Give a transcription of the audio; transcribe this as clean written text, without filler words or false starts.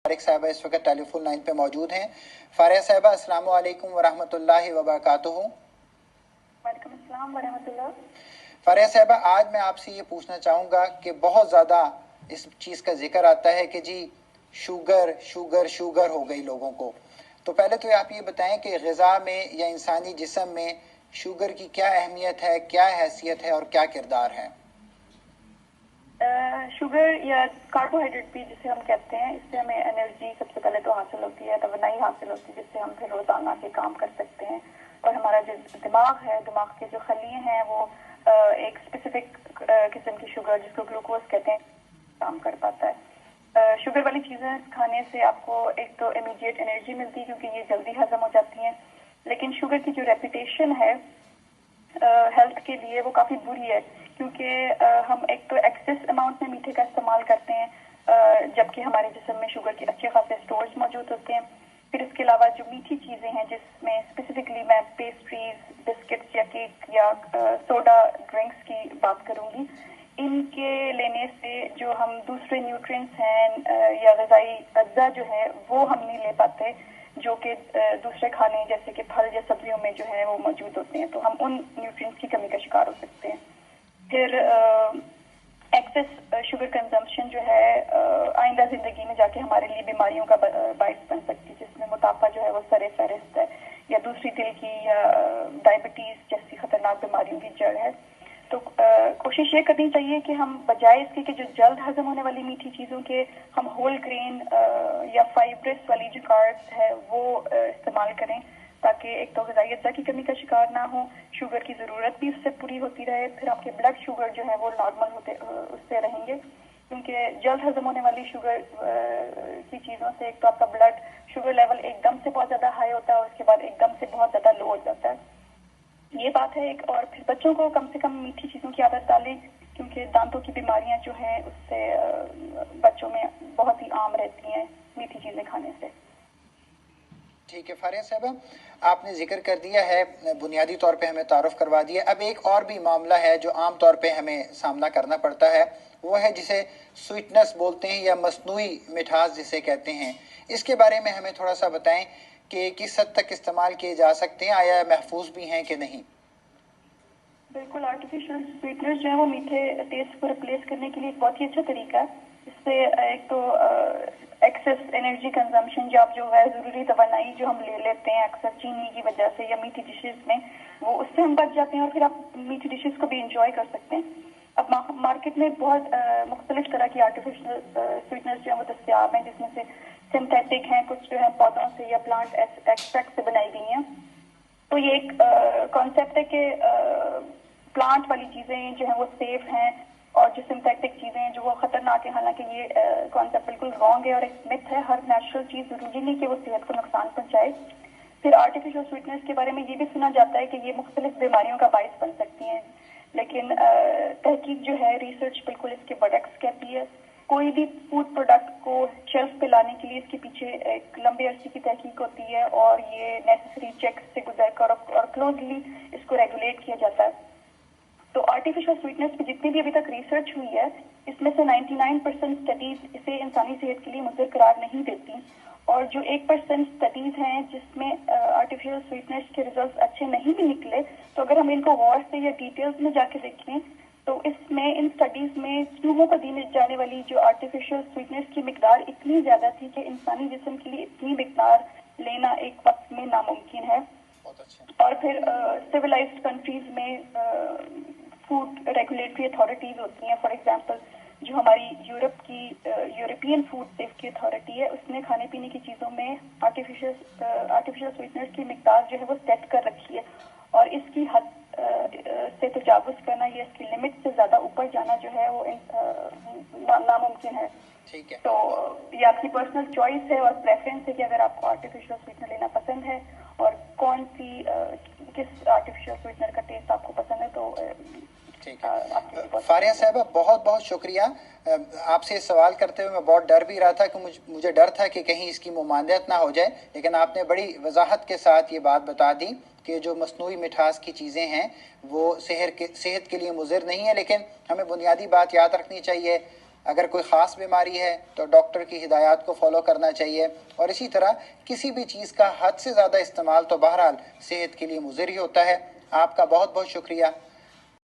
फारिक साहबा इस वक्त टेलीफोन लाइन पे मौजूद हैं। फारिक साहबा, अस्सलाम वालेकुम वरहमतुल्लाहि वबरकातुहू। वालेकुम अस्सलाम वरहमतुल्लाह। फारिक साहबा, आज मैं आपसे ये पूछना चाहूँगा कि बहुत ज़्यादा इस चीज़ का जिक्र आता है कि जी शुगर शुगर शुगर हो गई लोगों को। तो पहले तो आप ये बताएं कि ग़िज़ा में या इंसानी जिस्म में शुगर की क्या अहमियत है, क्या हैसियत है और क्या किरदार है? शुगर या कार्बोहाइड्रेट भी जिसे हम कहते हैं, इससे हमें एनर्जी सबसे पहले तो हासिल होती है, तवन्नाई हासिल होती है, जिससे हम फिर रोजाना के काम कर सकते हैं। और हमारा जो दिमाग है, दिमाग के जो खलिए हैं, वो एक स्पेसिफिक किस्म की शुगर जिसको ग्लूकोज कहते हैं काम कर पाता है। शुगर वाली चीज़ें खाने से आपको एक तो इमीडिएट एनर्जी मिलती है क्योंकि ये जल्दी हजम हो जाती हैं, लेकिन शुगर की जो रेपुटेशन है हेल्थ के लिए वो काफ़ी बुरी है क्योंकि हम एक तो एक्सेस अमाउंट में मीठे का इस्तेमाल करते हैं जबकि हमारे जिस्म में शुगर के अच्छे खासे स्टोर्स मौजूद होते हैं। फिर इसके अलावा जो मीठी चीज़ें हैं जिसमें स्पेसिफिकली मैं पेस्ट्रीज, बिस्किट्स या केक या सोडा ड्रिंक्स की बात करूँगी, इनके लेने से जो हम दूसरे न्यूट्रिएंट्स हैं या ग़िज़ाई अज्जा जो है वो हम नहीं ले पाते जो कि दूसरे खाने जैसे कि फल या सब्जियों में जो है वो मौजूद होते हैं, तो हम उन न्यूट्रिएंट्स की कमी का शिकार हो सकते हैं। फिर एक्सेस शुगर कंजम्पशन जो है आइंदा ज़िंदगी में जाके हमारे लिए बीमारियों का बाइस बन सकती है, जिसमें मोटापा जो है वो सरे फहरिस्त है या दूसरी दिल की या डायबिटीज़ जैसी ख़तरनाक बीमारियों की जड़ है। तो कोशिश ये करनी चाहिए कि हम बजाय इसके कि जो जल्द हजम होने वाली मीठी चीज़ों के हम होल ग्रेन या फाइब्रस वाली जो कार्ब्स है वो इस्तेमाल करें ताकि एक तो ग़िज़ाई अज्जा की कमी का शिकार ना हो, शुगर की ज़रूरत भी उससे पूरी होती रहे, फिर आपके ब्लड शुगर जो है वो नॉर्मल होते उससे रहेंगे क्योंकि जल्द हजम होने वाली शुगर की चीज़ों से एक तो आपका ब्लड शुगर लेवल एकदम से बहुत ज़्यादा हाई होता है और उसके बाद एकदम से बहुत ज़्यादा लो हो जाता है। ये बात है एक। और फिर बच्चों को कम से कम मीठी चीज़ों की आदत डालें क्योंकि दांतों की बीमारियां जो हैं उससे बच्चों में बहुत ही आम रहती हैं मीठी चीज़ें खाने से। ठीक है फारिया साहबा, आपने जिक्र कर दिया है, बुनियादी तौर पे हमें तारुफ करवा दिया। अब एक और भी मामला है जो आम तौर पे हमें सामना करना पड़ता है, वो है जिसे स्वीटनेस बोलते हैं या मसनूई मिठास जिसे कहते हैं। इसके बारे में हमें थोड़ा सा बताएं कि किस हद तक इस्तेमाल किए जा सकते हैं, आया महफूज भी हैं कि नहीं? बिल्कुल, आर्टिफिशियल स्वीटनर्स जो है वो मीठे टेस्ट को रिप्लेस करने के लिए एक बहुत ही अच्छा तरीका है। इससे एक तो एक्सेस एनर्जी कंजम्पशन जो है ज़रूरी तवन्नाई जो हम ले लेते हैं अक्सर चीनी की वजह से या मीठी डिशेस में, वो उससे हम बच जाते हैं और फिर आप मीठी डिशेस को भी इंजॉय कर सकते हैं। अब मार्केट में बहुत मुख्तलिफ तरह की आर्टिफिशियल स्वीटनर्स जो है वो दस्तियाब हैं, जिसमें से सिंथेटिक हैं, कुछ जो है पौधों से या प्लांट एक्सट्रैक्ट से बनाई गई हैं। तो ये एक कॉन्सेप्ट है कि प्लांट वाली चीज़ें जो हैं वो सेफ हैं और जो सिंथेटिक चीज़ें हैं जो वो ख़तरनाक है। हालांकि ये कॉन्सेप्ट बिल्कुल रॉन्ग है और एक मिथ है। हर नेचुरल चीज़ ज़रूरी नहीं कि वो सेहत को नुकसान पहुँचाए। फिर आर्टिफिशियल स्वीटनेस के बारे में ये भी सुना जाता है कि ये मुख्तलिफ बीमारियों का बाइस बन सकती हैं, लेकिन तहकीक जो है, रिसर्च बिल्कुल इसके बरअक्स कहती है। कोई भी फूड प्रोडक्ट को शेल्फ पे लाने के लिए इसके पीछे एक लंबे अरसे की तहकीक होती है और ये नेसेसरी चेक्स से गुजर कर और क्लोजली इसको रेगुलेट किया जाता है। तो आर्टिफिशियल स्वीटनेस की जितनी भी अभी तक रिसर्च हुई है, इसमें से 99% स्टडीज इसे इंसानी सेहत के लिए मुज़र करार नहीं देती और जो 1% स्टडीज हैं जिसमें आर्टिफिशियल स्वीटनेस के रिजल्ट्स अच्छे नहीं भी निकले, तो अगर हम इनको गौर से या डिटेल्स में जाके देखें तो इसमें इन स्टडीज में चूहों को दी जाने वाली जो आर्टिफिशियल स्वीटनेस की मिकदार इतनी ज्यादा थी कि इंसानी जिस्म के लिए इतनी मिकदार लेना एक वक्त में नामुमकिन है। और फिर सिविलाइज्ड कंट्रीज में फूड रेगुलेटरी अथॉरिटीज होती हैं। फॉर एग्जांपल जो हमारी यूरोपियन फूड सेफ्टी अथॉरिटी है, उसने खाने पीने की चीज़ों में आर्टिफिशियल स्वीटनर्स की मिकदार जो है वो सेट कर रखी है और इसकी हद से तजावुज़ करना या इसकी लिमिट से ज़्यादा ऊपर जाना जो है वो नामुमकिन है। ठीक है। तो ये आपकी पर्सनल चॉइस है और प्रेफरेंस है कि अगर आपको आर्टिफिशियल स्वीटनर लेना पसंद है और किस आर्टिफिशियल स्वीटनर का टेस्ट आपको पसंद है। तो ठीक है फारिया साहबा, बहुत बहुत शुक्रिया। आपसे सवाल करते हुए मैं बहुत डर भी रहा था कि मुझे डर था कि कहीं इसकी मुमानदत ना हो जाए, लेकिन आपने बड़ी वजाहत के साथ ये बात बता दी कि जो मसनूई मिठास की चीज़ें हैं वो सेहत के लिए मुज़र नहीं है, लेकिन हमें बुनियादी बात याद रखनी चाहिए اگر کوئی خاص بیماری ہے تو ڈاکٹر کی ہدایات کو فالو کرنا چاہیے، اور اسی طرح کسی بھی چیز کا حد سے زیادہ استعمال تو بہرحال صحت کے لیے مضر ہی ہوتا ہے۔ آپ کا بہت بہت شکریہ۔